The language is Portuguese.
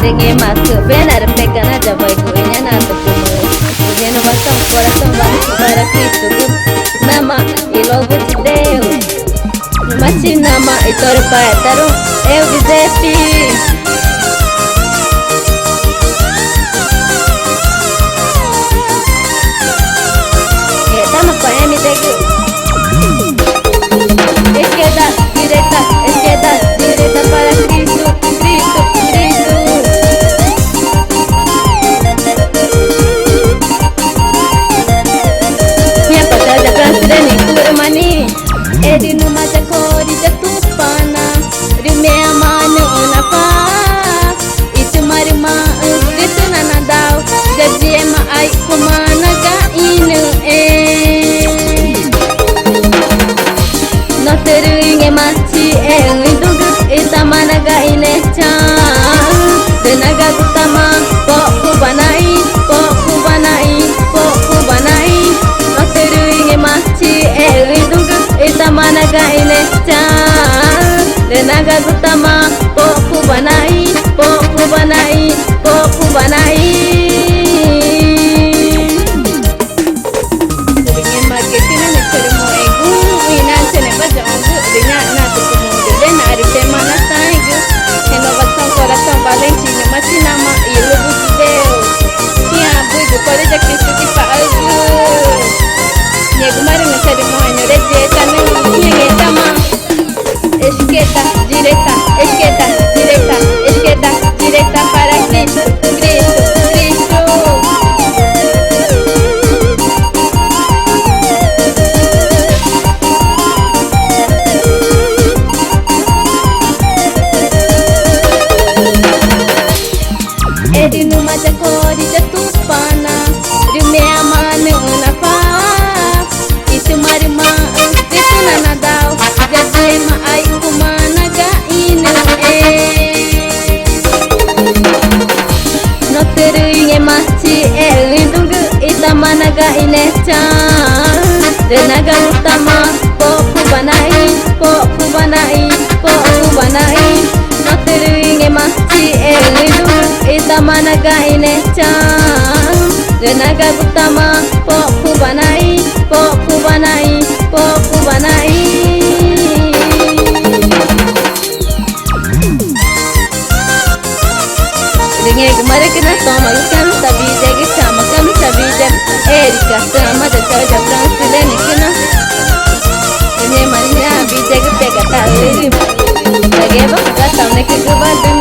Ninguém marca, benar pegando já vai coinha na tudo. Renovação, coração, vamos para Cristo. Nama e logo de Deus. Mas se nama e toro para taro, eu dizer Izquierda, derecha para Cristo, Cristo, Cristo. Minha patada transirani kurmani, edi numa jakori jatupana, rimea manu unapa, itu marima itu nanadau, jadi ema ai kumana ga inu no teruinge machi indugu itamanaga inecha denaga utama poku banai no teruinge machi indugu itamanaga inecha denaga utama poku banai Renovação, Valentina, Matinama e Lobo de Deus. Tinha abuso, corrida Cristo que faz. Nego Marinho, cerimônia, rejeita, nem tama. Esquerda, direita, esquerda, direita, esquerda, direita para Cristo, Cristo, Cristo. Edi numa jakori jatupana, rimea manu unapa, itu marima itu nanadau, jadi ma ai kumana ga inu no teruinge machi indugu itamana ga inecha, denaga utama poku banai, no teruinge machi indugu itamanaga inecha denaga utama poku banai Ringe gumare kena toma kami sabija gitama kami sabija Erika sama da taja Francilene kena Ringe mania bija gitega tali Lagi apa kata mereka kebadan